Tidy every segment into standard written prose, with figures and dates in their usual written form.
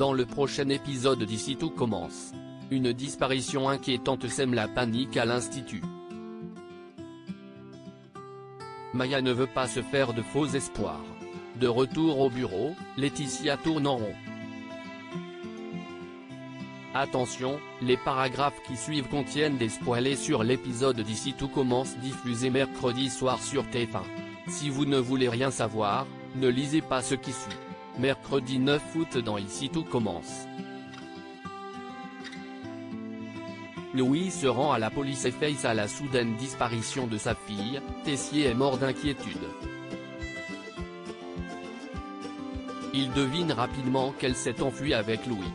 Dans le prochain épisode d'Ici tout commence. Une disparition inquiétante sème la panique à l'Institut. Maya ne veut pas se faire de faux espoirs. De retour au bureau, Laetitia tourne en rond. Attention, les paragraphes qui suivent contiennent des spoilers sur l'épisode d'Ici tout commence diffusé mercredi soir sur TF1. Si vous ne voulez rien savoir, ne lisez pas ce qui suit. Mercredi 9 août dans Ici tout commence. Louis se rend à la police et face à la soudaine disparition de sa fille. Tessier est mort d'inquiétude. Il devine rapidement qu'elle s'est enfuie avec Louis.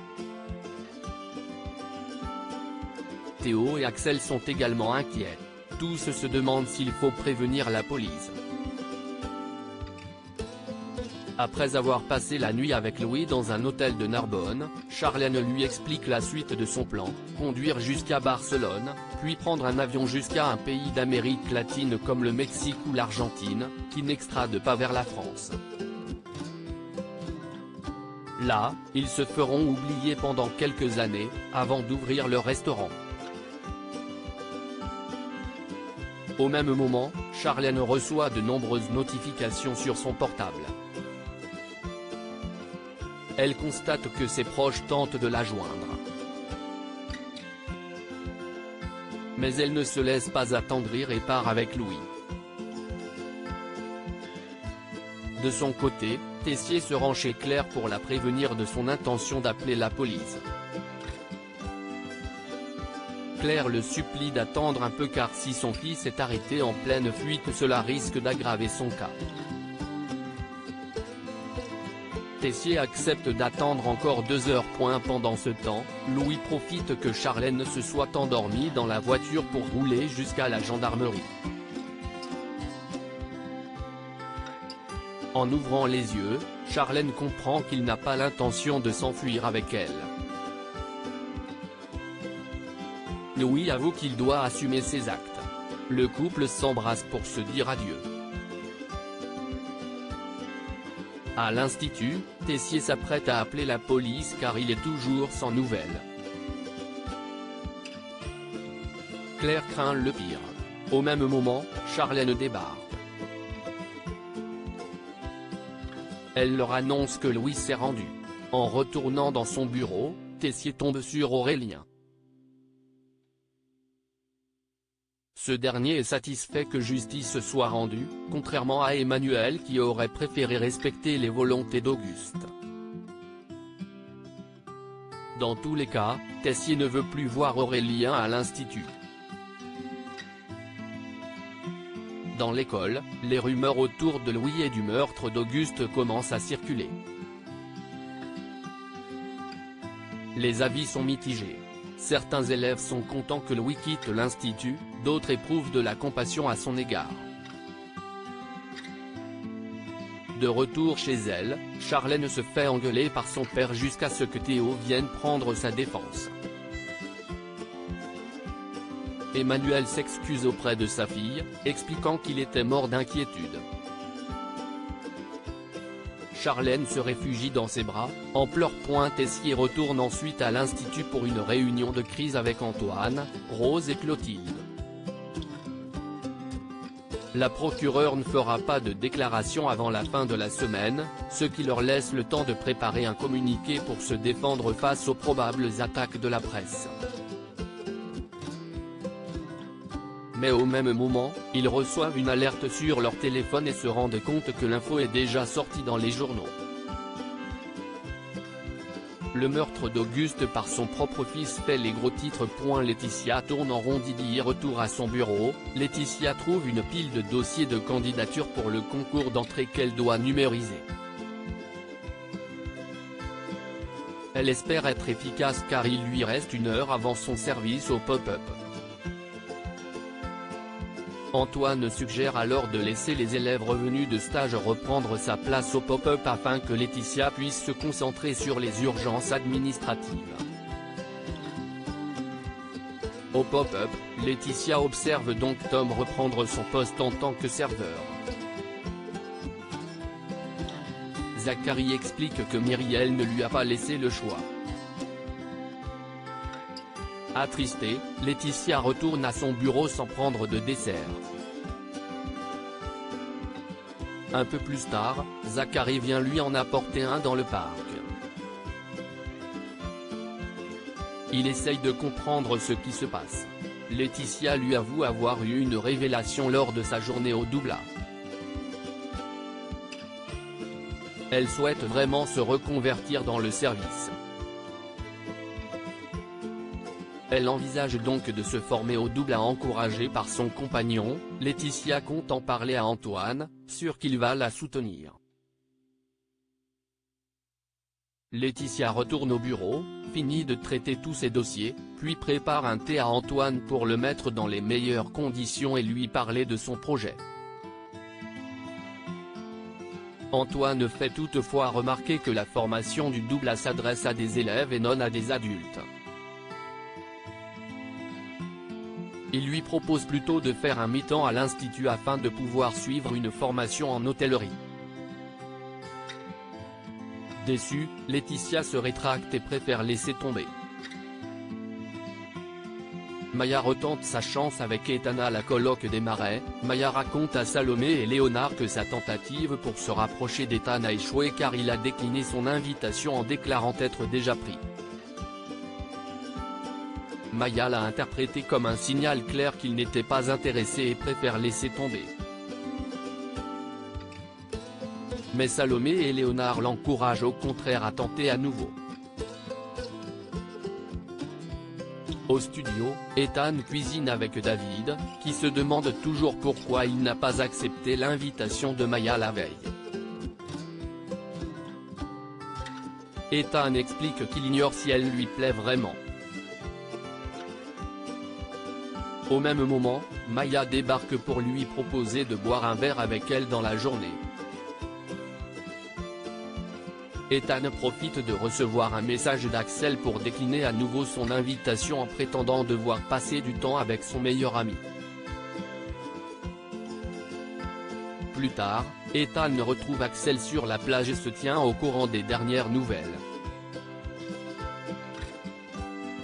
Théo et Axel sont également inquiets. Tous se demandent s'il faut prévenir la police. Après avoir passé la nuit avec Louis dans un hôtel de Narbonne, Charlène lui explique la suite de son plan, conduire jusqu'à Barcelone, puis prendre un avion jusqu'à un pays d'Amérique latine comme le Mexique ou l'Argentine, qui n'extrade pas vers la France. Là, ils se feront oublier pendant quelques années, avant d'ouvrir leur restaurant. Au même moment, Charlène reçoit de nombreuses notifications sur son portable. Elle constate que ses proches tentent de la joindre. Mais elle ne se laisse pas attendrir et part avec Louis. De son côté, Tessier se rend chez Claire pour la prévenir de son intention d'appeler la police. Claire le supplie d'attendre un peu car si son fils est arrêté en pleine fuite cela risque d'aggraver son cas. Tessier accepte d'attendre encore 2 heures. Pendant ce temps, Louis profite que Charlène se soit endormie dans la voiture pour rouler jusqu'à la gendarmerie. En ouvrant les yeux, Charlène comprend qu'il n'a pas l'intention de s'enfuir avec elle. Louis avoue qu'il doit assumer ses actes. Le couple s'embrasse pour se dire adieu. À l'Institut, Tessier s'apprête à appeler la police car il est toujours sans nouvelles. Claire craint le pire. Au même moment, Charlène débarque. Elle leur annonce que Louis s'est rendu. En retournant dans son bureau, Tessier tombe sur Aurélien. Ce dernier est satisfait que justice soit rendue, contrairement à Emmanuel qui aurait préféré respecter les volontés d'Auguste. Dans tous les cas, Tessier ne veut plus voir Aurélien à l'Institut. Dans l'école, les rumeurs autour de Louis et du meurtre d'Auguste commencent à circuler. Les avis sont mitigés. Certains élèves sont contents que Louis quitte l'Institut, d'autres éprouvent de la compassion à son égard. De retour chez elle, Charlène se fait engueuler par son père jusqu'à ce que Théo vienne prendre sa défense. Emmanuel s'excuse auprès de sa fille, expliquant qu'il était mort d'inquiétude. Charlène se réfugie dans ses bras, en pleurs. Tessier retourne ensuite à l'Institut pour une réunion de crise avec Antoine, Rose et Clotilde. La procureure ne fera pas de déclaration avant la fin de la semaine, ce qui leur laisse le temps de préparer un communiqué pour se défendre face aux probables attaques de la presse. Mais au même moment, ils reçoivent une alerte sur leur téléphone et se rendent compte que l'info est déjà sortie dans les journaux. Le meurtre d'Auguste par son propre fils fait les gros titres. Laetitia tourne en rond. Didi retour à son bureau. Laetitia trouve une pile de dossiers de candidature pour le concours d'entrée qu'elle doit numériser. Elle espère être efficace car il lui reste 1 heure avant son service au pop-up. Antoine suggère alors de laisser les élèves revenus de stage reprendre sa place au pop-up afin que Laetitia puisse se concentrer sur les urgences administratives. Au pop-up, Laetitia observe donc Tom reprendre son poste en tant que serveur. Zachary explique que Myriel ne lui a pas laissé le choix. Attristée, Laetitia retourne à son bureau sans prendre de dessert. Un peu plus tard, Zachary vient lui en apporter un dans le parc. Il essaye de comprendre ce qui se passe. Laetitia lui avoue avoir eu une révélation lors de sa journée au Doubla. Elle souhaite vraiment se reconvertir dans le service. Elle envisage donc de se former au Doubla encouragée par son compagnon. Laetitia compte en parler à Antoine, sûr qu'il va la soutenir. Laetitia retourne au bureau, finit de traiter tous ses dossiers, puis prépare un thé à Antoine pour le mettre dans les meilleures conditions et lui parler de son projet. Antoine fait toutefois remarquer que la formation du Doubla s'adresse à des élèves et non à des adultes. Il lui propose plutôt de faire un mi-temps à l'institut afin de pouvoir suivre une formation en hôtellerie. Déçue, Laetitia se rétracte et préfère laisser tomber. Maya retente sa chance avec Etana, la coloc des Marais. Maya raconte à Salomé et Léonard que sa tentative pour se rapprocher d'Ethan a échoué car il a décliné son invitation en déclarant être déjà pris. Maya l'a interprété comme un signal clair qu'il n'était pas intéressé et préfère laisser tomber. Mais Salomé et Léonard l'encouragent au contraire à tenter à nouveau. Au studio, Ethan cuisine avec David, qui se demande toujours pourquoi il n'a pas accepté l'invitation de Maya la veille. Ethan explique qu'il ignore si elle lui plaît vraiment. Au même moment, Maya débarque pour lui proposer de boire un verre avec elle dans la journée. Ethan profite de recevoir un message d'Axel pour décliner à nouveau son invitation en prétendant devoir passer du temps avec son meilleur ami. Plus tard, Ethan retrouve Axel sur la plage et se tient au courant des dernières nouvelles.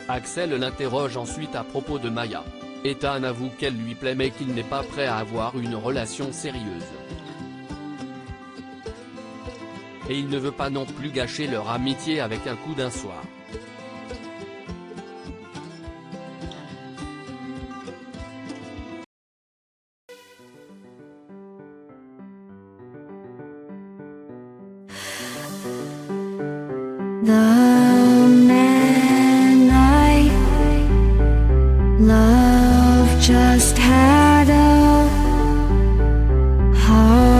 Axel l'interroge ensuite à propos de Maya. Ethan avoue qu'elle lui plaît mais qu'il n'est pas prêt à avoir une relation sérieuse. Et il ne veut pas non plus gâcher leur amitié avec un coup d'un soir. The man I love just had a heart